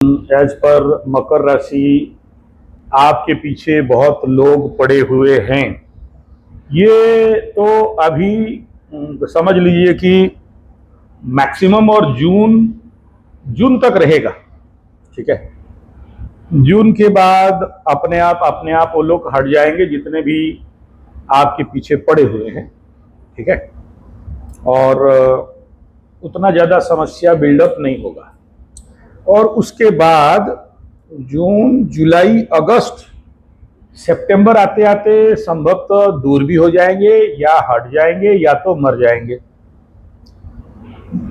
As per मकर राशि आपके पीछे बहुत लोग पड़े हुए हैं। ये तो अभी समझ लीजिए कि मैक्सिमम और जून जून तक रहेगा। ठीक है, जून के बाद अपने आप वो लोग हट जाएंगे जितने भी आपके पीछे पड़े हुए हैं। ठीक है, और उतना ज़्यादा समस्या बिल्डअप नहीं होगा। और उसके बाद जून, जुलाई, अगस्त, सितंबर आते आते संभवतः दूर भी हो जाएंगे या हट जाएंगे या तो मर जाएंगे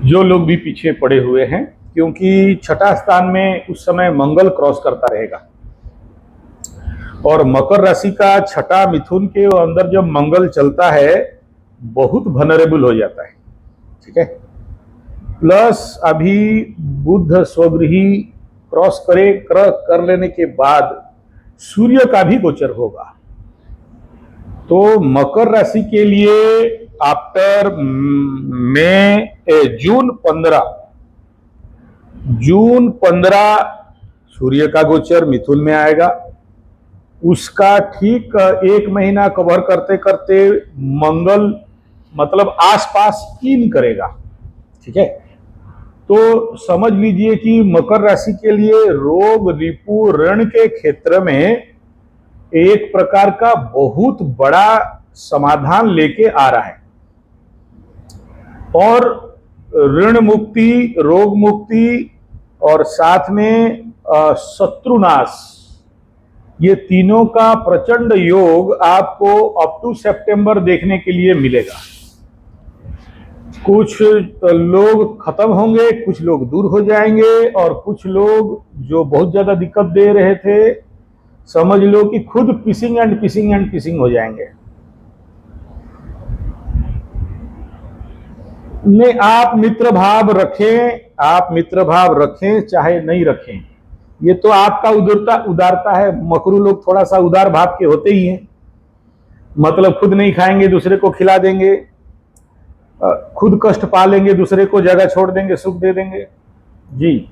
जो लोग भी पीछे पड़े हुए हैं, क्योंकि छठा स्थान में उस समय मंगल क्रॉस करता रहेगा। और मकर राशि का छठा मिथुन के अंदर जब मंगल चलता है बहुत वनरेबल हो जाता है। ठीक है, प्लस अभी बुध स्वगृही क्रॉस कर लेने के बाद सूर्य का भी गोचर होगा। तो मकर राशि के लिए आफ्टर जून 15 सूर्य का गोचर मिथुन में आएगा। उसका ठीक एक महीना कवर करते करते मंगल मतलब आसपास इन करेगा। ठीक है, तो समझ लीजिए कि मकर राशि के लिए रोग, रिपु, ऋण के क्षेत्र में एक प्रकार का बहुत बड़ा समाधान लेके आ रहा है। और ऋण मुक्ति, रोग मुक्ति और साथ में शत्रुनाश, ये तीनों का प्रचंड योग आपको अप टू सितंबर देखने के लिए मिलेगा। कुछ लोग खत्म होंगे, कुछ लोग दूर हो जाएंगे, और कुछ लोग जो बहुत ज्यादा दिक्कत दे रहे थे समझ लो कि खुद पिसिंग हो जाएंगे। ने आप मित्र भाव रखें चाहे नहीं रखें, ये तो आपका उदारता है। मकरू लोग थोड़ा सा उदार भाव के होते ही हैं, मतलब खुद नहीं खाएंगे दूसरे को खिला देंगे, खुद कष्ट पा लेंगे दूसरे को जगह छोड़ देंगे, सुख दे देंगे जी।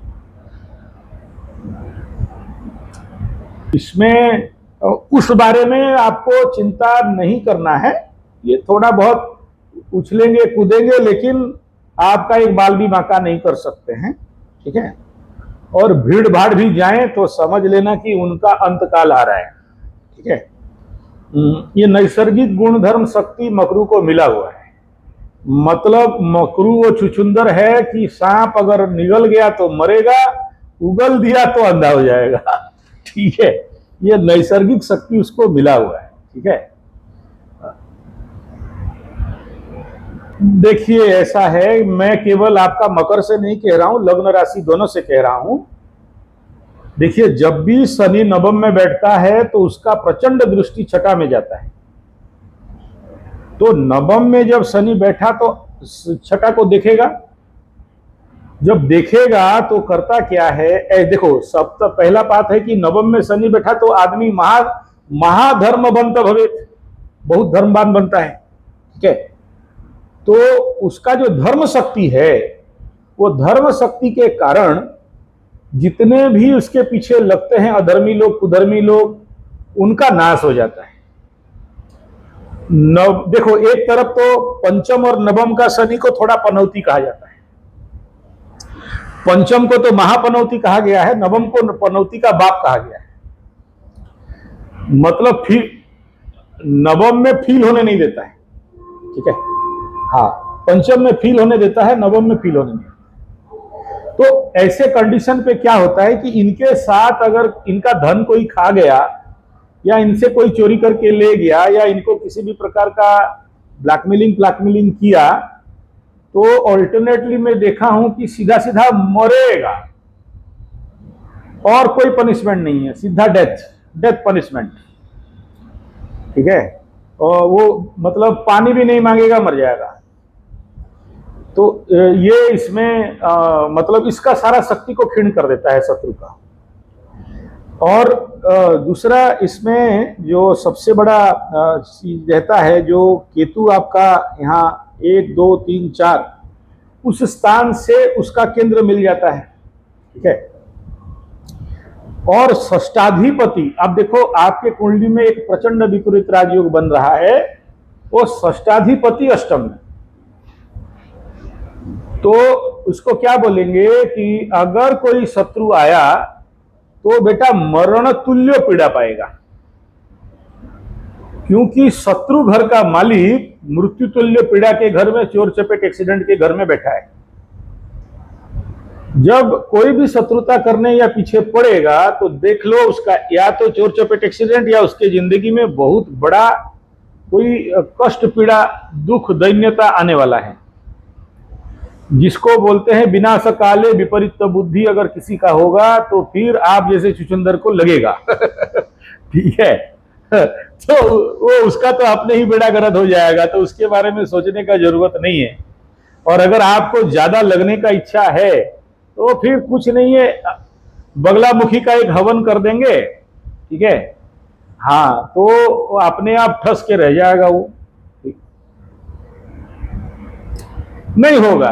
इसमें उस बारे में आपको चिंता नहीं करना है। ये थोड़ा बहुत उछलेंगे कूदेंगे, लेकिन आपका एक बाल भी बांका नहीं कर सकते हैं। ठीक है, और भीड़ भाड़ भी जाएं तो समझ लेना कि उनका अंतकाल आ रहा है। ठीक है, ये नैसर्गिक गुणधर्म शक्ति मकरू को मिला हुआ है। मतलब मकरू वो छुछुंदर है कि सांप अगर निगल गया तो मरेगा, उगल दिया तो अंधा हो जाएगा। ठीक है, ये नैसर्गिक शक्ति उसको मिला हुआ है। ठीक है, देखिए ऐसा है, मैं केवल आपका मकर से नहीं कह रहा हूं, लग्न राशि दोनों से कह रहा हूं। देखिए, जब भी शनि नवम में बैठता है तो उसका प्रचंड दृष्टि छठा में जाता है। तो नवम में जब शनि बैठा तो छठा को देखेगा। जब देखेगा तो करता क्या है, देखो सबसे पहला बात है कि नवम में शनि बैठा तो आदमी महाधर्मवंत भवे, बहुत धर्मवान बनता है। ठीक है, तो उसका जो धर्म शक्ति है, वो धर्म शक्ति के कारण जितने भी उसके पीछे लगते हैं अधर्मी लोग, कुधर्मी लोग, उनका नाश हो जाता है। देखो, एक तरफ तो पंचम और नवम का शनि को थोड़ा पनौती कहा जाता है। पंचम को तो महापनौती कहा गया है, नवम को पनौती का बाप कहा गया है। मतलब फिर नवम में फील होने नहीं देता है। ठीक है, हाँ, पंचम में फील होने देता है, नवम में फील होने नहीं देता। तो ऐसे कंडीशन पे क्या होता है कि इनके साथ अगर इनका धन कोई खा गया, या इनसे कोई चोरी करके ले गया, या इनको किसी भी प्रकार का ब्लैकमेलिंग किया, तो ऑल्टरनेटली मैं देखा हूं कि सीधा सीधा मरेगा और कोई पनिशमेंट नहीं है, सीधा डेथ पनिशमेंट। ठीक है, और वो मतलब पानी भी नहीं मांगेगा, मर जाएगा। तो ये इसमें मतलब इसका सारा शक्ति को क्षीण कर देता है शत्रु का। और दूसरा इसमें जो सबसे बड़ा चीज रहता है, जो केतु आपका यहाँ 1, 2, 3, 4 उस स्थान से उसका केंद्र मिल जाता है। ठीक है, और षष्ठाधिपति, अब देखो आपके कुंडली में एक प्रचंड विपरीत राजयोग बन रहा है, वो षष्ठाधिपति अष्टम में, तो उसको क्या बोलेंगे कि अगर कोई शत्रु आया तो बेटा मरण तुल्य पीड़ा पाएगा, क्योंकि शत्रु घर का मालिक मृत्यु तुल्य पीड़ा के घर में, चोर चपेट एक्सीडेंट के घर में बैठा है। जब कोई भी शत्रुता करने या पीछे पड़ेगा तो देख लो उसका या तो चोर चपेट एक्सीडेंट या उसके जिंदगी में बहुत बड़ा कोई कष्ट पीड़ा दुख दैन्यता आने वाला है, जिसको बोलते हैं विनाश काले विपरीत बुद्धि अगर किसी का होगा तो फिर आप जैसे चुचंदर को लगेगा। ठीक है, तो वो उसका तो अपने ही बेड़ा गर्क हो जाएगा, तो उसके बारे में सोचने का जरूरत नहीं है। और अगर आपको ज्यादा लगने का इच्छा है तो फिर कुछ नहीं है, बगलामुखी का एक हवन कर देंगे, ठीक है, हाँ, तो अपने आप ठस के रह जाएगा वो, नहीं होगा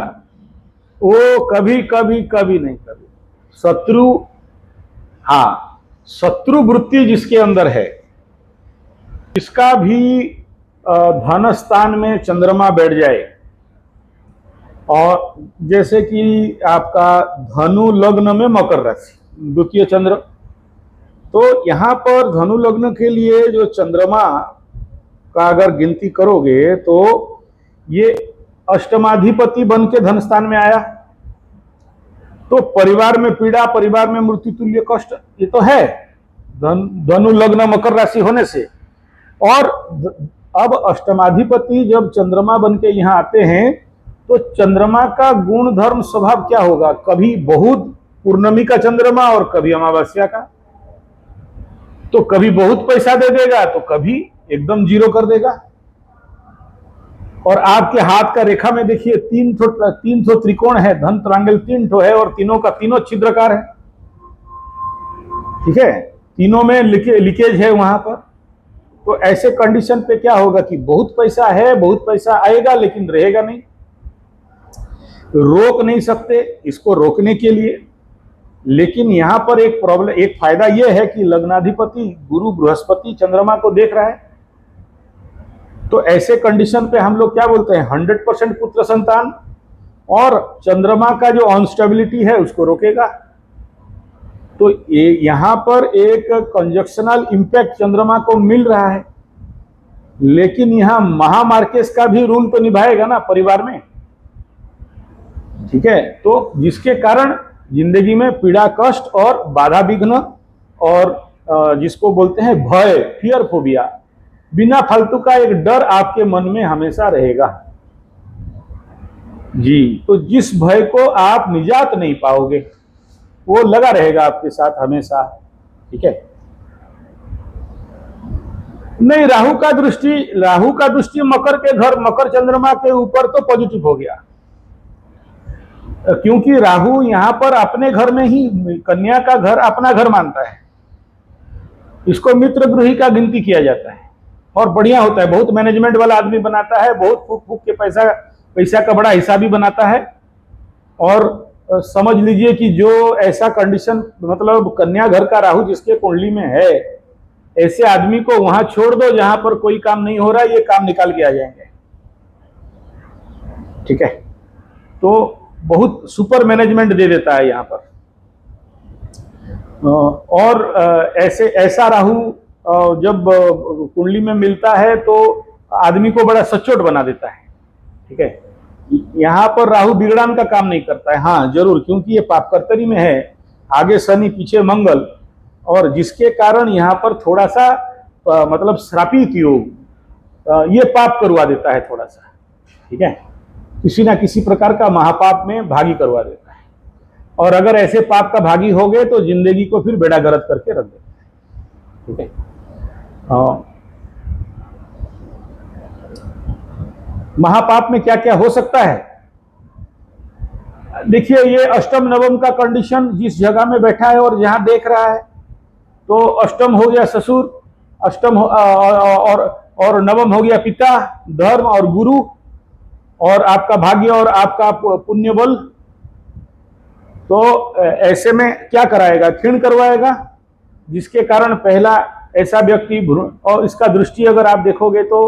वो कभी कभी कभी नहीं, कभी शत्रु, हाँ, शत्रु वृत्ति जिसके अंदर है, इसका भी धन स्थान में चंद्रमा बैठ जाए, और जैसे कि आपका धनु लग्न में मकर राशि द्वितीय चंद्र, तो यहां पर धनु लग्न के लिए जो चंद्रमा का अगर गिनती करोगे तो ये अष्टमाधिपति बन के धन स्थान में आया, तो परिवार में पीड़ा, परिवार में मृत्यु तुल्य कष्ट, ये तो है धनु लग्न मकर राशि होने से। और अब अष्टमाधिपति जब चंद्रमा बन के यहां आते हैं तो चंद्रमा का गुण धर्म स्वभाव क्या होगा, कभी बहुत पूर्णमी का चंद्रमा और कभी अमावस्या का, तो कभी बहुत पैसा दे देगा तो कभी एकदम जीरो कर देगा। और आपके हाथ का रेखा में देखिए तीन ठो त्रिकोण है, धन त्रियांगल 3 ठो है और तीनों का तीनों छिद्रकार है, ठीक है, तीनों में लीकेज है वहां पर। तो ऐसे कंडीशन पे क्या होगा कि बहुत पैसा है, बहुत पैसा आएगा लेकिन रहेगा नहीं, रोक नहीं सकते इसको रोकने के लिए। लेकिन यहां पर एक प्रॉब्लम, एक फायदा यह है कि लग्नाधिपति गुरु बृहस्पति चंद्रमा को देख रहा है, तो ऐसे कंडीशन पे हम लोग क्या बोलते हैं 100% पुत्र संतान, और चंद्रमा का जो अनस्टेबिलिटी है उसको रोकेगा। तो यहां पर एक कंजक्शनल इंपैक्ट चंद्रमा को मिल रहा है, लेकिन यहां महामार्केस का भी रूल तो निभाएगा ना परिवार में, ठीक है, तो जिसके कारण जिंदगी में पीड़ा कष्ट और बाधा विघ्न और जिसको बोलते हैं भय, फियर फोबिया, बिना फालतू का एक डर आपके मन में हमेशा रहेगा जी। तो जिस भय को आप निजात नहीं पाओगे वो लगा रहेगा आपके साथ हमेशा, ठीक है। नहीं, राहु का दृष्टि मकर के घर, मकर चंद्रमा के ऊपर तो पॉजिटिव हो गया, क्योंकि राहु यहां पर अपने घर में ही, कन्या का घर अपना घर मानता है, इसको मित्र गृही का गिनती किया जाता है और बढ़िया होता है, बहुत मैनेजमेंट वाला आदमी बनाता है, बहुत फूक फूक के पैसा का बड़ा हिसाबी बनाता है। और समझ लीजिए कि जो ऐसा कंडीशन, मतलब कन्या घर का राहु जिसके कुंडली में है, ऐसे आदमी को वहां छोड़ दो जहां पर कोई काम नहीं हो रहा, ये काम निकाल के आ जाएंगे, ठीक है। तो बहुत सुपर मैनेजमेंट दे देता है यहां पर। और ऐसा राहु जब कुंडली में मिलता है तो आदमी को बड़ा सचोट बना देता है, ठीक है। यहां पर राहु बिगड़ान का काम नहीं करता है, हाँ जरूर, क्योंकि ये पापकर्तरी में है, आगे शनि पीछे मंगल, और जिसके कारण यहां पर थोड़ा सा मतलब श्रापित योग ये पाप करवा देता है थोड़ा सा, ठीक है, किसी ना किसी प्रकार का महापाप में भागी करवा देता है। और अगर ऐसे पाप का भागी हो गए तो जिंदगी को फिर बेड़ा गर्क करके रख देता है, ठीक है। महापाप में क्या क्या हो सकता है, देखिए ये अष्टम नवम का कंडीशन जिस जगह में बैठा है और जहां देख रहा है, तो अष्टम हो गया ससुर, अष्टम और नवम हो गया पिता, धर्म और गुरु, और आपका भाग्य और आपका पुण्य बल। तो ऐसे में क्या कराएगा, क्षीण करवाएगा, जिसके कारण पहला ऐसा व्यक्ति और इसका दृष्टि अगर आप देखोगे तो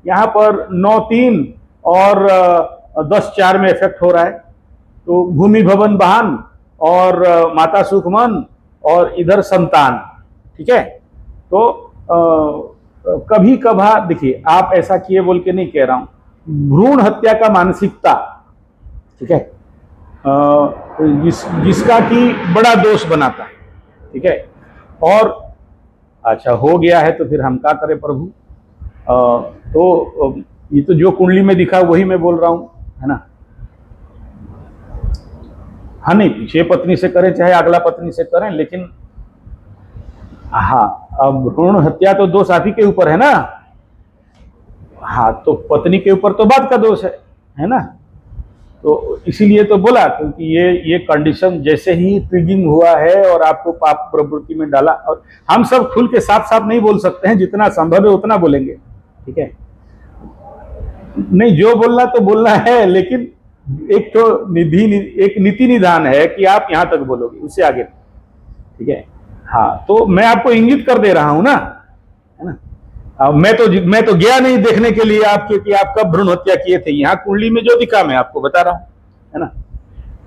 यहाँ पर 9-3 और 10-4 में इफेक्ट हो रहा है। तो भूमि भवन वाहन और माता सुखमन और इधर संतान, ठीक है। तो कभी कभार देखिए, आप ऐसा किए बोल के नहीं कह रहा हूं, भ्रूण हत्या का मानसिकता, ठीक है, जिसका कि बड़ा दोष बनाता है, ठीक है। और अच्छा हो गया है तो फिर हम क्या करें प्रभु। तो ये तो जो कुंडली में दिखा वही मैं बोल रहा हूं, है ना। हाँ, नहीं पीछे पत्नी से करें चाहे अगला पत्नी से करें, लेकिन हाँ, अब भ्रूण हत्या तो दोष आप ही के ऊपर है ना। हाँ, तो पत्नी के ऊपर तो बात का दोष है ना। तो इसीलिए तो बोला, क्योंकि ये कंडीशन जैसे ही ट्रिगिंग हुआ है और आपको पाप प्रवृत्ति में डाला, और हम सब खुल के साफ साफ नहीं बोल सकते हैं, जितना संभव है उतना बोलेंगे, ठीक है। नहीं, जो बोलना तो बोलना है, लेकिन एक तो एक नीति निधान है कि आप यहां तक बोलोगे, उससे आगे, ठीक है। हाँ, तो मैं आपको इंगित कर दे रहा हूं ना, है ना। मैं तो गया नहीं देखने के लिए आपके कि आप कब भ्रूण हत्या किए थे। यहाँ कुंडली में जो दिखा मैं आपको बता रहा हूं, है ना।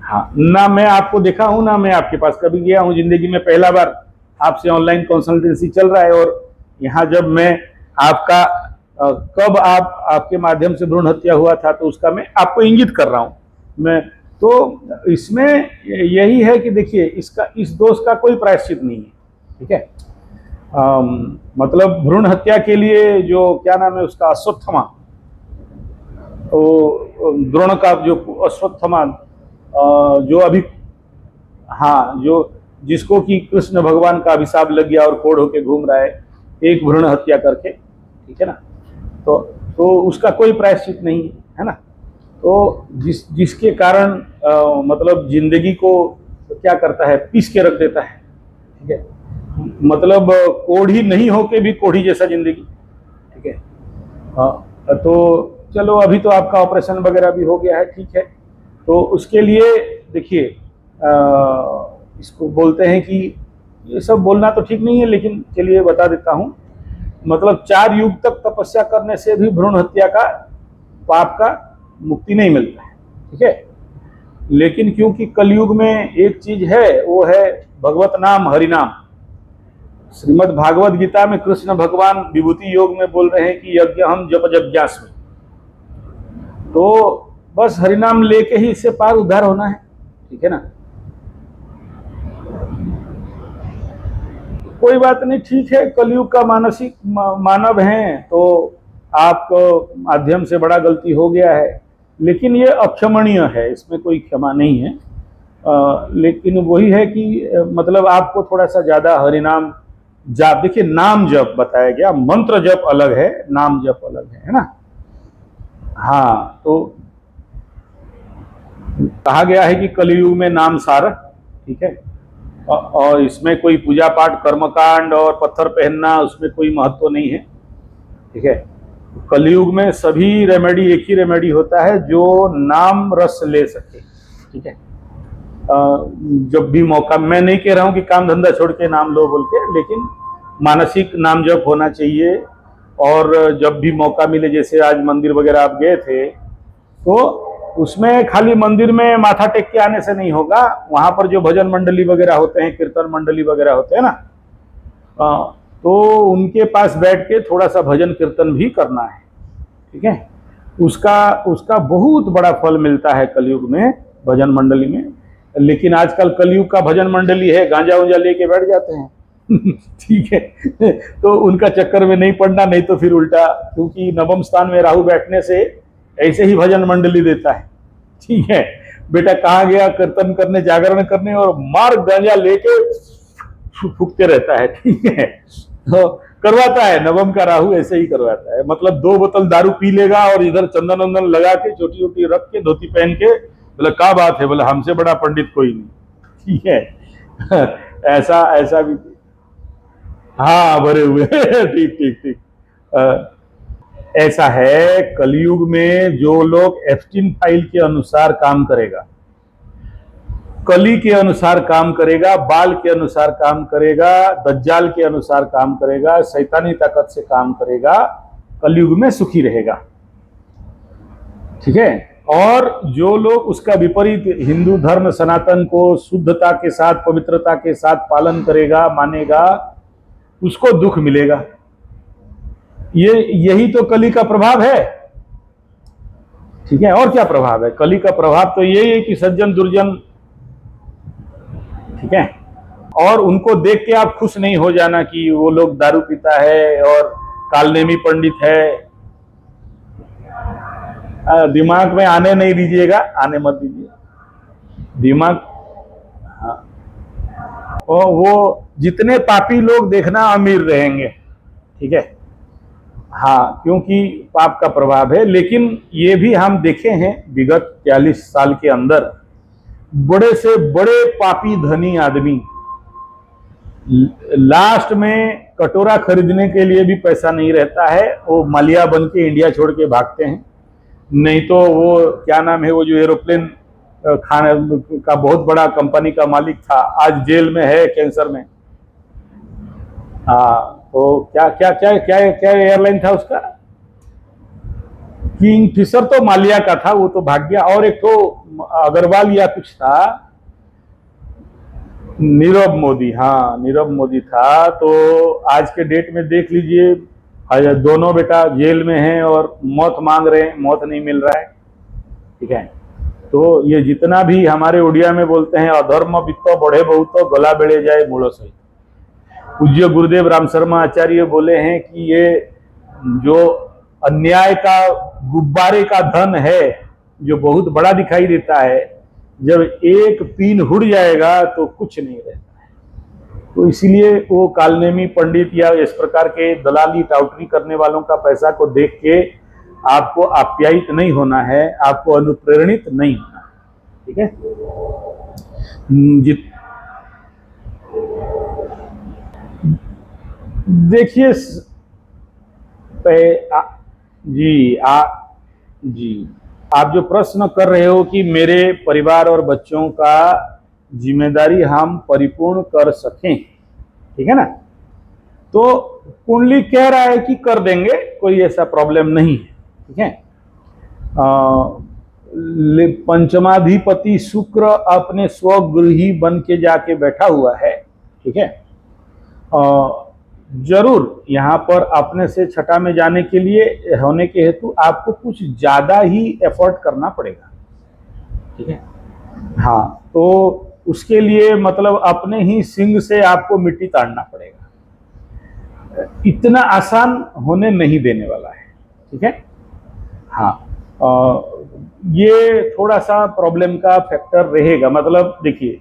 हाँ, ना मैं आपको देखा हूं, ना मैं आपके पास कभी गया हूं। जिंदगी में पहला बार आपसे ऑनलाइन कंसल्टेंसी चल रहा है, और यहाँ जब मैं आपका कब आपके माध्यम से भ्रूण हत्या हुआ था, तो उसका मैं आपको इंगित कर रहा हूं मैं। तो इसमें यही है कि देखिए, इस दोष का कोई प्रायश्चित नहीं है, ठीक है। मतलब भ्रूण हत्या के लिए जो क्या नाम है उसका, अश्वत्थामा, तो द्रोण का जो अश्वत्थामा, जो अभी, हाँ, जो जिसको कि कृष्ण भगवान का अभिशाप लग गया और कोढ़ होके घूम रहा है एक भ्रूण हत्या करके, ठीक है ना। तो उसका कोई प्रायश्चित नहीं है ना। तो जिसके कारण मतलब जिंदगी को क्या करता है, पीस के रख देता है, ठीक है। मतलब कोढ़ी नहीं होके भी कोढ़ी जैसा जिंदगी, ठीक है। तो चलो, अभी तो आपका ऑपरेशन वगैरह भी हो गया है, ठीक है। तो उसके लिए देखिए, इसको बोलते हैं कि ये सब बोलना तो ठीक नहीं है, लेकिन चलिए बता देता हूं। मतलब 4 युग तक तपस्या करने से भी भ्रूण हत्या का पाप का मुक्ति नहीं मिलता है, ठीक है। लेकिन क्योंकि कलयुग में एक चीज है, वो है भगवत नाम, हरिनाम। श्रीमद् भागवत गीता में कृष्ण भगवान विभूति योग में बोल रहे हैं कि यज्ञ हम जप जज्ञास्मि। तो बस हरिनाम लेके ही इससे पार उद्धार होना है, ठीक है ना। कोई बात नहीं, ठीक है। कलयुग का मानसिक मानव हैं, तो आपको माध्यम से बड़ा गलती हो गया है, लेकिन ये अक्षमणीय है, इसमें कोई क्षमा नहीं है। लेकिन वही है कि मतलब आपको थोड़ा सा ज्यादा हरिनाम जाप, देखिए नाम जप बताया गया, मंत्र जप अलग है, नाम जप अलग है ना। हाँ, तो कहा गया है कि कलयुग में नाम सार, ठीक है। और इसमें कोई पूजा पाठ, कर्मकांड और पत्थर पहनना, उसमें कोई महत्व नहीं है, ठीक है। कलयुग में सभी रेमेडी एक ही रेमेडी होता है, जो नाम रस ले सके, ठीक है। जब भी मौका, मैं नहीं कह रहा हूं कि काम धंधा छोड़ के नाम लो बोल के, लेकिन मानसिक नाम जप होना चाहिए। और जब भी मौका मिले, जैसे आज मंदिर वगैरह आप गए थे, तो उसमें खाली मंदिर में माथा टेक के आने से नहीं होगा, वहां पर जो भजन मंडली वगैरह होते हैं, कीर्तन मंडली वगैरह होते हैं ना, तो उनके पास बैठ के थोड़ा सा भजन कीर्तन भी करना है, ठीक है। उसका बहुत बड़ा फल मिलता है कलयुग में भजन मंडली में। लेकिन आजकल कलयुग का भजन मंडली है, गांजा उंजा लेके बैठ जाते हैं ठीक है। तो उनका चक्कर में नहीं पड़ना, नहीं तो फिर उल्टा, क्योंकि नवम स्थान में राहु बैठने से ऐसे ही भजन मंडली देता है, ठीक है। बेटा कहा गया कीर्तन करने, जागरण करने, और मार गांजा लेके फूकते रहता है, ठीक है। तो करवाता है, नवम का राहु ऐसे ही करवाता है। मतलब 2 बोतल दारू पी लेगा और इधर चंदन वंदन लगा के, चोटी वोटी रख के, धोती पहन के, बोले क्या बात है, बोले हमसे बड़ा पंडित कोई नहीं, ठीक है। ऐसा भी, हाँ, भरे हुए ठीक ठीक ठीक। ऐसा है, कलयुग में जो लोग एप्स्टीन फाइल के अनुसार काम करेगा, कली के अनुसार काम करेगा, बाल के अनुसार काम करेगा, दज्जाल के अनुसार काम करेगा, शैतानी ताकत से काम करेगा, कलयुग में सुखी रहेगा। ठीक है। और जो लोग उसका विपरीत हिंदू धर्म सनातन को शुद्धता के साथ, पवित्रता के साथ पालन करेगा, मानेगा, उसको दुख मिलेगा। यही तो कली का प्रभाव है। ठीक है। और क्या प्रभाव है? कली का प्रभाव तो यही है कि सज्जन दुर्जन, ठीक है, और उनको देख के आप खुश नहीं हो जाना कि वो लोग दारू पीता है और कालनेमी पंडित है। दिमाग में आने नहीं दीजिएगा, आने मत दीजिए दिमाग। हाँ, और वो जितने पापी लोग देखना अमीर रहेंगे। ठीक है। हाँ, क्योंकि पाप का प्रभाव है। लेकिन ये भी हम देखे हैं विगत 40 साल के अंदर, बड़े से बड़े पापी धनी आदमी लास्ट में कटोरा खरीदने के लिए भी पैसा नहीं रहता है, वो मालिया बन के इंडिया छोड़ के भागते हैं। नहीं तो वो क्या नाम है, वो जो एरोप्लेन खाने का बहुत बड़ा कंपनी का मालिक था, आज जेल में है कैंसर में। हाँ, तो क्या क्या क्या क्या क्या एयरलाइन था उसका? किंग फिशर तो मालिया का था, वो तो भाग गया। और एक तो अग्रवाल या कुछ था, नीरव मोदी। हाँ, नीरव मोदी था। तो आज के डेट में देख लीजिए, दोनों बेटा जेल में हैं और मौत मांग रहे हैं, मौत नहीं मिल रहा है। ठीक है। तो ये जितना भी हमारे उड़िया में बोलते हैं, अधर्म वित्त बढ़े बहुत गला बेड़े जाए मूलो सही। पूज्य गुरुदेव राम शर्मा आचार्य बोले हैं कि ये जो अन्याय का गुब्बारे का धन है, जो बहुत बड़ा दिखाई देता है, जब एक पीन उड़ जाएगा तो कुछ नहीं रहता है। तो इसीलिए वो कालनेमी पंडित या इस प्रकार के दलाली टाउटरी करने वालों का पैसा को देख के आपको आप्यायित नहीं होना है, आपको अनुप्रेरणित नहीं होना है। ठीक है। देखिए जी, आप जो प्रश्न कर रहे हो कि मेरे परिवार और बच्चों का जिम्मेदारी हम परिपूर्ण कर सकें, ठीक है ना, तो कुंडली कह रहा है कि कर देंगे, कोई ऐसा प्रॉब्लम नहीं है। ठीक है। पंचमाधिपति शुक्र अपने स्वगृही बन के जाके बैठा हुआ है। ठीक है। जरूर यहाँ पर अपने से छठा में जाने के लिए होने के हेतु आपको कुछ ज्यादा ही एफर्ट करना पड़ेगा। ठीक है। हाँ, तो उसके लिए मतलब अपने ही सिंग से आपको मिट्टी ताड़ना पड़ेगा। इतना आसान होने नहीं देने वाला है। ठीक है। हाँ, ये थोड़ा सा प्रॉब्लम का फैक्टर रहेगा। मतलब देखिए,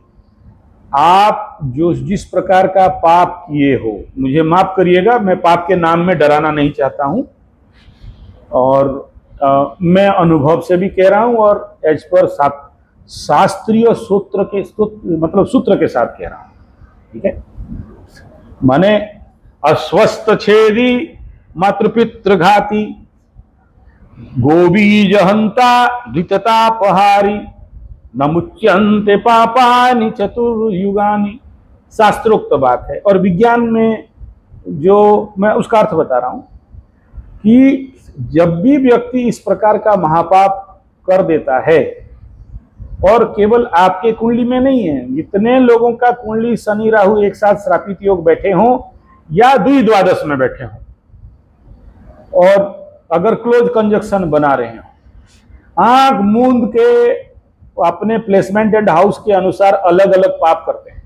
आप जो जिस प्रकार का पाप किए हो, मुझे माफ करिएगा, मैं पाप के नाम में डराना नहीं चाहता हूं, और मैं अनुभव से भी कह रहा हूं, और एज पर शास्त्रीय सूत्र के साथ कह रहा हूं। ठीक है। माने अस्वस्थ छेदी मातृपितृघाती गोबीज हंता द्विततापहारी नमुच्यन्ते पापानि चतुर्युगानि, शास्त्रोक्त बात है। और विज्ञान में जो मैं उसका अर्थ बता रहा हूं कि जब भी व्यक्ति इस प्रकार का महापाप कर देता है, और केवल आपके कुंडली में नहीं है, जितने लोगों का कुंडली शनि राहु एक साथ श्रापित योग बैठे हों या द्विद्वादश में बैठे हों, और अगर क्लोज कंजक्शन बना रहे हो, आंख मूंद के अपने प्लेसमेंट एंड हाउस के अनुसार अलग अलग पाप करते हैं।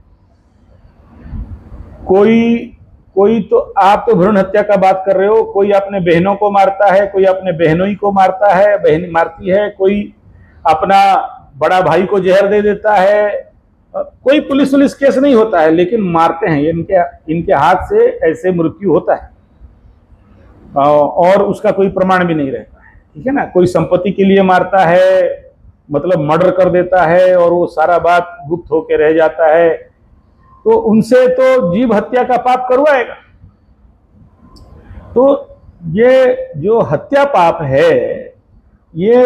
कोई तो आप तो भ्रूण हत्या का बात कर रहे हो, कोई अपने बहनों को मारता है, कोई अपने बहनों को मारता है, बहन मारती है, कोई अपना बड़ा भाई को जहर दे देता है। कोई पुलिस केस नहीं होता है, लेकिन मारते हैं। इनके हाथ से ऐसे मृत्यु होता है, और उसका कोई प्रमाण भी नहीं रहता है। ठीक है ना। कोई संपत्ति के लिए मारता है, मतलब मर्डर कर देता है, और वो सारा बात गुप्त होके रह जाता है, तो उनसे तो जीव हत्या का पाप करवाएगा। तो ये जो हत्या पाप है, ये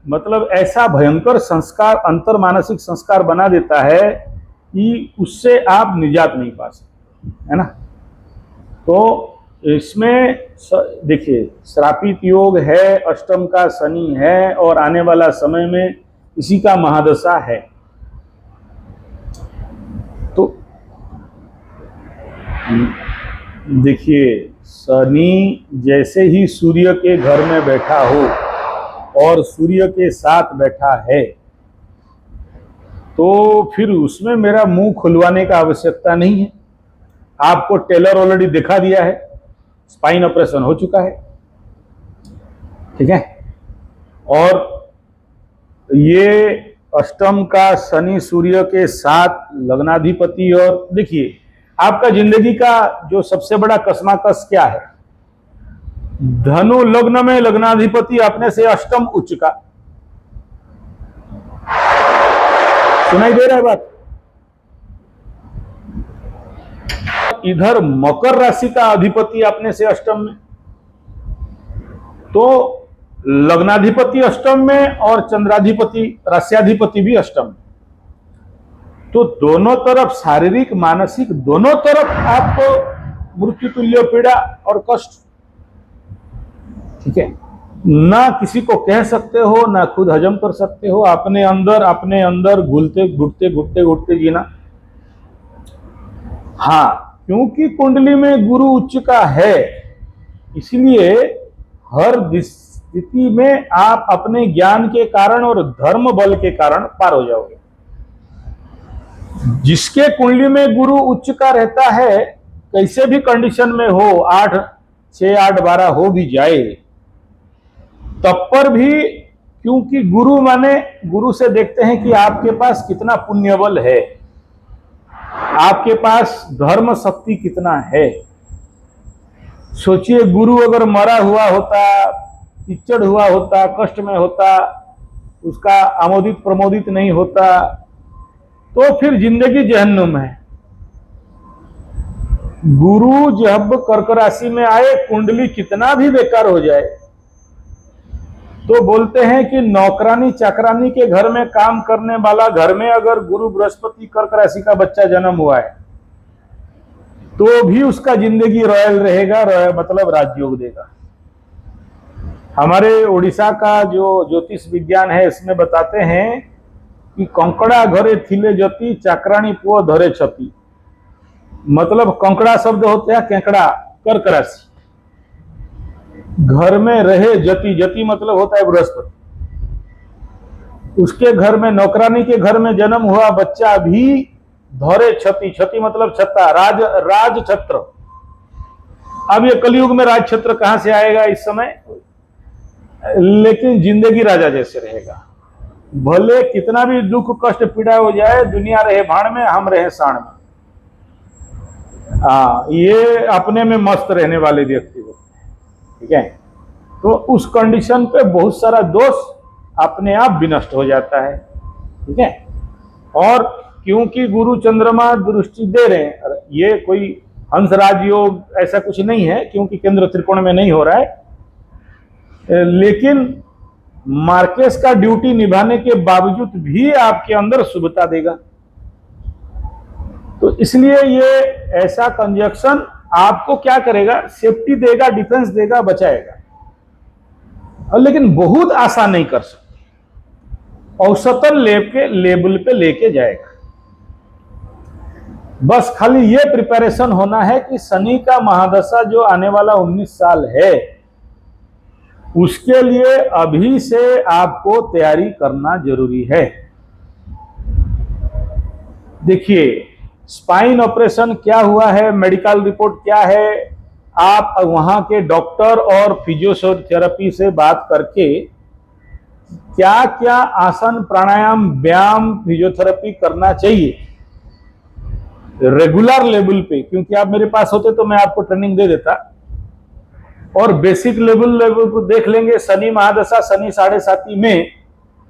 मतलब ऐसा भयंकर संस्कार, अंतर मानसिक संस्कार बना देता है कि उससे आप निजात नहीं पा सकते, है ना। तो इसमें देखिए, श्रापित योग है, अष्टम का शनि है, और आने वाला समय में इसी का महादशा है। तो देखिए, शनि जैसे ही सूर्य के घर में बैठा हो और सूर्य के साथ बैठा है, तो फिर उसमें मेरा मुंह खुलवाने का आवश्यकता नहीं है। आपको टेलर ऑलरेडी दिखा दिया है, स्पाइन ऑपरेशन हो चुका है, ठीक है। और ये अष्टम का शनि सूर्य के साथ लग्नाधिपति, और देखिए आपका जिंदगी का जो सबसे बड़ा कशमकश क्या है, धनु लग्न में लग्नाधिपति अपने से अष्टम उच्च का, सुनाई दे रहा है बात। इधर मकर राशि का अधिपति अपने से अष्टम में, तो लग्नाधिपति अष्टम में और चंद्राधिपति रास्याधिपति भी अष्टम में, तो दोनों तरफ शारीरिक मानसिक दोनों तरफ आपको मृत्यु तुल्य पीड़ा और कष्ट, ठीक है। ना किसी को कह सकते हो, ना खुद हजम कर सकते हो, अपने अंदर घुलते घुटते जीना। हाँ, क्योंकि कुंडली में गुरु उच्च का है, इसलिए हर स्थिति में आप अपने ज्ञान के कारण और धर्म बल के कारण पार हो जाओगे। जिसके कुंडली में गुरु उच्च का रहता है, कैसे भी कंडीशन में हो, 8, 6, 8, 12 हो भी जाए, तब पर भी, क्योंकि गुरु माने, गुरु से देखते हैं कि आपके पास कितना पुण्य बल है, आपके पास धर्म शक्ति कितना है। सोचिए, गुरु अगर मरा हुआ होता, पिचड़ हुआ होता, कष्ट में होता, उसका आमोदित प्रमोदित नहीं होता, तो फिर जिंदगी जहन्नुम है। गुरु जब कर्क राशि में आए, कुंडली कितना भी बेकार हो जाए, तो बोलते हैं कि नौकरानी चाकरानी के घर में काम करने वाला घर में अगर गुरु बृहस्पति कर्क राशि का बच्चा जन्म हुआ है, तो भी उसका जिंदगी रॉयल रहेगा, मतलब राजयोग देगा। हमारे उड़ीसा का जो ज्योतिष विज्ञान है, इसमें बताते हैं कि कंकड़ा घरे थिले जति, चाकरानी पुओ धरे छति। मतलब कंकड़ा शब्द होता है केकड़ा, कर्क राशि, घर में रहे जति, जति मतलब होता है बृहस्पति, उसके घर में, नौकरानी के घर में जन्म हुआ बच्चा भी धरे छति, छति मतलब छत्ता, राज छत्र। अब ये कलयुग में राज छत्र कहां से आएगा इस समय, लेकिन जिंदगी राजा जैसे रहेगा। भले कितना भी दुख कष्ट पीड़ा हो जाए, दुनिया रहे भाड़ में, हम रहे साण में। ये अपने में मस्त रहने वाले व्यक्ति होते हैं, ठीक है। तो उस कंडीशन पे बहुत सारा दोष अपने आप विनष्ट हो जाता है, ठीक है। और क्योंकि गुरु चंद्रमा दृष्टि दे रहे हैं, ये कोई हंसराज योग ऐसा कुछ नहीं है, क्योंकि केंद्र त्रिकोण में नहीं हो रहा है, लेकिन मार्केस का ड्यूटी निभाने के बावजूद भी आपके अंदर शुभता देगा। तो इसलिए ये ऐसा कंजक्शन आपको क्या करेगा, सेफ्टी देगा, डिफेंस देगा, बचाएगा, और लेकिन बहुत आशा नहीं कर सकते, औसतन लेवल पे लेके जाएगा। बस खाली ये प्रिपरेशन होना है कि शनि का महादशा जो आने वाला 19 साल है, उसके लिए अभी से आपको तैयारी करना जरूरी है। देखिए, स्पाइन ऑपरेशन क्या हुआ है, मेडिकल रिपोर्ट क्या है, आप वहां के डॉक्टर और फिजियोथेरेपी से बात करके क्या क्या आसन, प्राणायाम, व्यायाम, फिजियोथेरेपी करना चाहिए रेगुलर लेवल पे, क्योंकि आप मेरे पास होते तो मैं आपको ट्रेनिंग दे देता, और बेसिक लेवल को देख लेंगे। शनि महादशा, शनि 7.5 में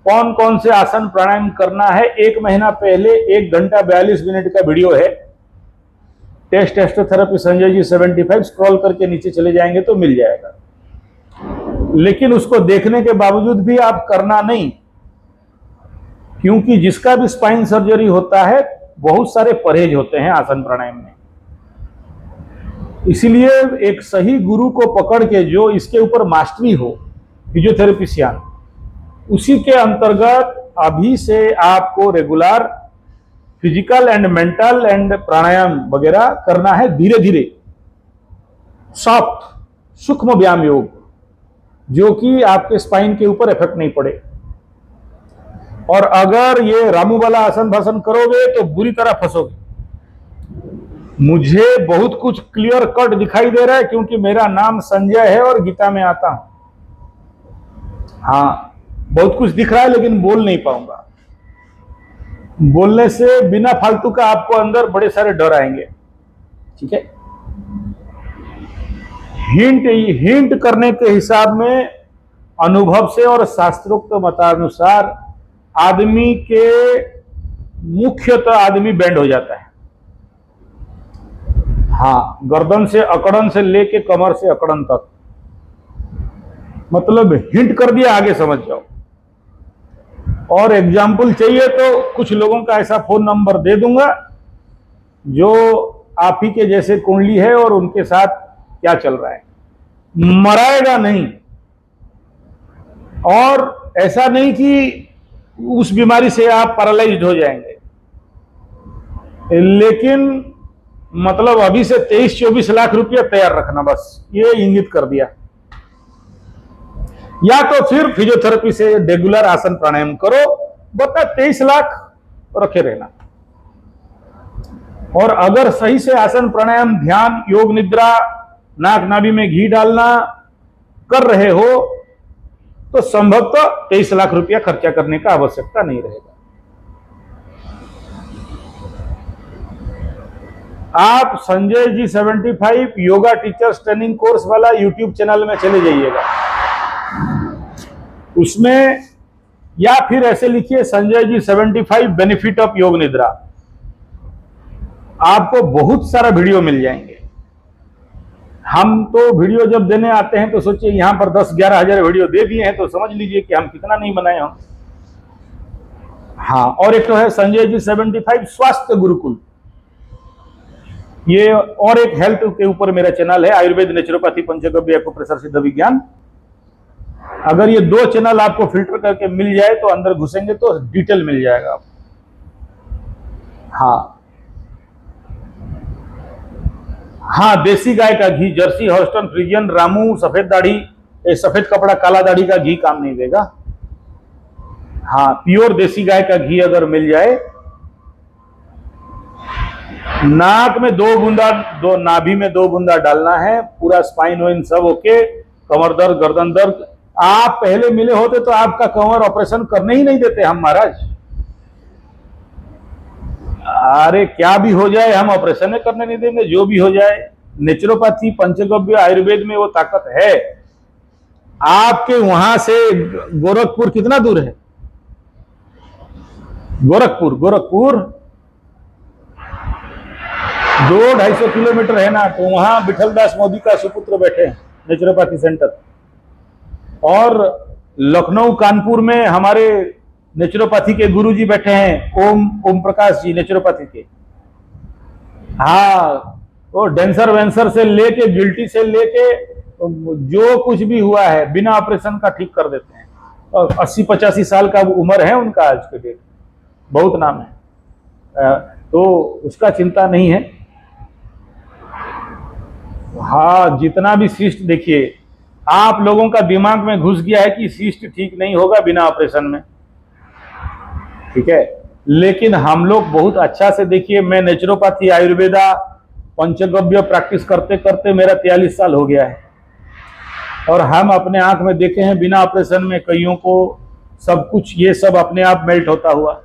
कौन कौन से आसन प्राणायाम करना है, 1 महीना पहले 1 घंटा 42 मिनट का वीडियो है, टेस्टोथेरेपी संजय जी 75, स्क्रॉल करके नीचे चले जाएंगे तो मिल जाएगा। लेकिन उसको देखने के बावजूद भी आप करना नहीं, क्योंकि जिसका भी स्पाइन सर्जरी होता है बहुत सारे परहेज होते हैं आसन प्राणायाम में। इसलिए एक सही गुरु को पकड़ के जो इसके ऊपर मास्टरी हो, फिजियोथेरेपिशियन, उसी के अंतर्गत अभी से आपको regular physical and mental and pranayama वगैरह करना है, धीरे धीरे सॉफ्ट सूक्ष्म व्यायाम योग, जो कि आपके स्पाइन के ऊपर इफेक्ट नहीं पड़े। और अगर ये रामू वाला आसन भाषण करोगे तो बुरी तरह फंसोगे। मुझे बहुत कुछ क्लियर कट दिखाई दे रहा है, क्योंकि मेरा नाम संजय है और गीता में आता हूं। हाँ, बहुत कुछ दिख रहा है लेकिन बोल नहीं पाऊंगा। बोलने से बिना फालतू का आपको अंदर बड़े सारे डर आएंगे। ठीक है, हिंट करने के हिसाब में अनुभव से और शास्त्रोक्त मतानुसार आदमी के मुख्यतः आदमी बैंड हो जाता है। हाँ, गर्दन से अकड़न से लेके कमर से अकड़न तक, मतलब हिंट कर दिया, आगे समझ जाओ। और एग्जाम्पल चाहिए तो कुछ लोगों का ऐसा फोन नंबर दे दूंगा जो आप ही के जैसे कुंडली है और उनके साथ क्या चल रहा है। मराएगा नहीं, और ऐसा नहीं कि उस बीमारी से आप पैरालाइज्ड हो जाएंगे, लेकिन मतलब अभी से 23-24 लाख रुपया तैयार रखना, बस ये इंगित कर दिया। या तो फिर फिजियोथेरेपी से रेगुलर आसन प्राणायाम करो, बता 23 लाख रखे रहना। और अगर सही से आसन प्राणायाम, ध्यान, योग निद्रा, नाक नाभि में घी डालना कर रहे हो तो संभवतः 23 लाख रुपया खर्चा करने का आवश्यकता नहीं रहेगा। आप Sanjay ji 75 yoga teachers training course वाला यूट्यूब चैनल में चले जाइएगा, उसमें, या फिर ऐसे लिखिए संजय जी 75 बेनिफिट ऑफ योग निद्रा, आपको बहुत सारा वीडियो मिल जाएंगे। हम तो वीडियो जब देने आते हैं तो सोचिए यहां पर 10-11 हजार वीडियो दे दिए हैं, तो समझ लीजिए कि हम कितना नहीं बनाए हम। हाँ, और एक तो है संजय जी 75 स्वास्थ्य गुरुकुल, ये और एक हेल्थ के ऊपर मेरा चैनल है, आयुर्वेद, नेचुरोपैथी, पंचगव्य, एक्यूप्रेशर, सिद्ध विज्ञान। अगर ये 2 चैनल आपको फिल्टर करके मिल जाए तो अंदर घुसेंगे तो डिटेल मिल जाएगा आपको। हाँ, देसी गाय का घी, जर्सी, हॉस्टन, फ्रीजियन, रामू, सफेद दाढ़ी, सफेद कपड़ा काला दाढ़ी का घी काम नहीं देगा। हाँ, प्योर देसी गाय का घी अगर मिल जाए, नाक में 2 बूंदा, नाभि में 2 बूंदा डालना है, पूरा स्पाइन वाइन सब ओके, कमर दर्द, गर्दन दर्द। आप पहले मिले होते तो आपका कमर ऑपरेशन करने ही नहीं देते हम महाराज। अरे क्या भी हो जाए हम ऑपरेशन करने नहीं देंगे, जो भी हो जाए। नेचुरोपैथी, पंचगव्य, आयुर्वेद में वो ताकत है। आपके वहां से गोरखपुर कितना दूर है? गोरखपुर 200-250 किलोमीटर है ना, तो वहां विठलदास मोदी का सुपुत्र बैठे हैं नेचुरोपैथी सेंटर। और लखनऊ, कानपुर में हमारे नेचुरोपैथी के गुरुजी बैठे हैं, ओम प्रकाश जी नेचुरोपैथी के। हाँ, वो डेंसर वेंसर से लेके, गिल्टी से लेके, जो कुछ भी हुआ है बिना ऑपरेशन का ठीक कर देते हैं। और 80-85 साल का उम्र है उनका आज के डेट, बहुत नाम है, तो उसका चिंता नहीं है। हाँ, जितना भी सिस्ट, देखिए आप लोगों का दिमाग में घुस गया है कि सिस्ट ठीक नहीं होगा बिना ऑपरेशन में, ठीक है। लेकिन हम लोग बहुत अच्छा से, देखिए मैं नेचुरोपैथी, आयुर्वेदा, पंचगव्य प्रैक्टिस करते करते मेरा 43 साल हो गया है, और हम अपने आंख में देखे हैं बिना ऑपरेशन में कईयों को सब कुछ, ये सब अपने आप मेल्ट होता हुआ।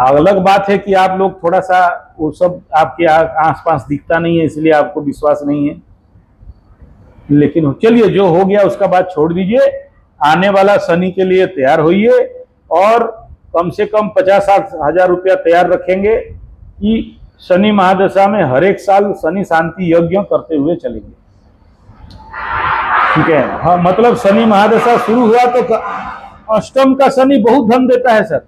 अलग बात है कि आप लोग थोड़ा सा वो सब आपके आसपास दिखता नहीं है, इसलिए आपको विश्वास नहीं है। लेकिन चलिए, जो हो गया उसका बात छोड़ दीजिए। आने वाला शनि के लिए तैयार होइए, और कम से कम 50-60 हजार रुपया तैयार रखेंगे कि शनि महादशा में हर एक साल शनि शांति यज्ञ करते हुए चलेंगे। ठीक है। हाँ, मतलब शनि महादशा शुरू हुआ तो अष्टम का शनि बहुत धन देता है सर।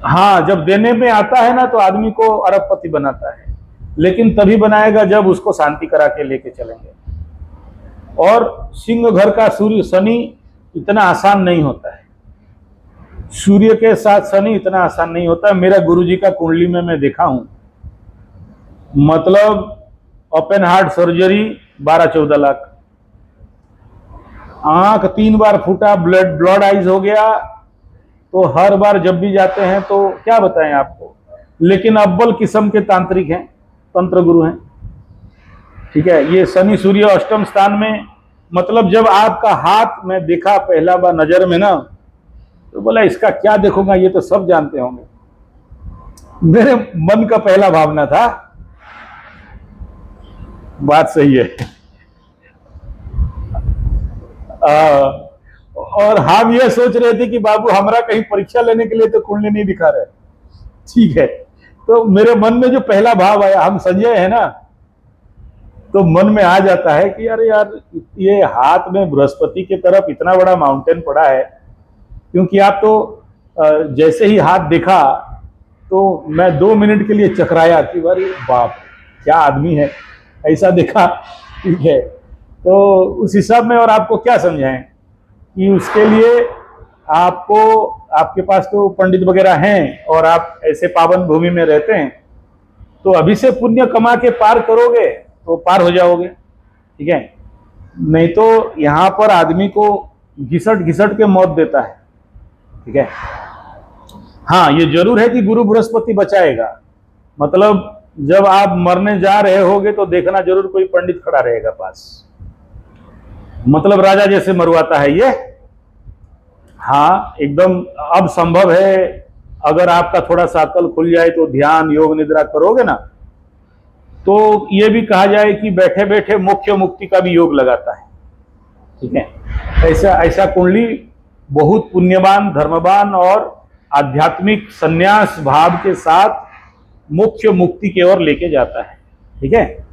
हाँ, जब देने में आता है ना तो आदमी को अरबपति बनाता है, लेकिन तभी बनाएगा जब उसको शांति करा के लेके चलेंगे। और सिंह घर का सूर्य शनि इतना आसान नहीं होता है, सूर्य के साथ शनि इतना आसान नहीं होता है। मेरा गुरुजी का कुंडली में मैं देखा हूं, मतलब ओपन हार्ट सर्जरी 12-14 लाख, आंख 3 बार फूटा, ब्लड आइज हो गया, तो हर बार जब भी जाते हैं तो क्या बताएं आपको। लेकिन अव्वल किस्म के तांत्रिक हैं, तंत्र गुरु हैं। ठीक है, ये शनि सूर्य अष्टम स्थान में, मतलब जब आपका हाथ में देखा पहला बार नजर में ना, तो बोला इसका क्या देखूंगा, ये तो सब जानते होंगे। मेरे मन का पहला भावना था, बात सही है। और हम ये सोच रहे थे कि बाबू हमारा कहीं परीक्षा लेने के लिए तो कुंडली नहीं दिखा रहे। ठीक है, तो मेरे मन में जो पहला भाव आया, हम संजय है ना, तो मन में आ जाता है कि अरे यार, ये हाथ में बृहस्पति की तरफ इतना बड़ा माउंटेन पड़ा है। क्योंकि आप तो जैसे ही हाथ देखा तो मैं 2 मिनट के लिए चकराया कि अरे बाप क्या आदमी है, ऐसा देखा। ठीक है, तो उस हिसाब में और आपको क्या समझाएं कि उसके लिए आपको, आपके पास तो पंडित वगैरह हैं और आप ऐसे पावन भूमि में रहते हैं, तो अभी से पुण्य कमा के पार करोगे तो पार हो जाओगे। ठीक है, नहीं तो यहां पर आदमी को घिसट घिसट के मौत देता है। ठीक है, हाँ ये जरूर है कि गुरु बृहस्पति बचाएगा, मतलब जब आप मरने जा रहे होगे तो देखना जरूर कोई पंडित खड़ा रहेगा पास, मतलब राजा जैसे मरवाता है ये। हाँ एकदम, अब संभव है अगर आपका थोड़ा सा अकल खुल जाए तो ध्यान योग निद्रा करोगे ना, तो ये भी कहा जाए कि बैठे बैठे मोक्ष मुक्ति का भी योग लगाता है। ठीक है, ऐसा ऐसा कुंडली बहुत पुण्यवान, धर्मवान और आध्यात्मिक संन्यास भाव के साथ मोक्ष मुक्ति की ओर लेके जाता है। ठीक है।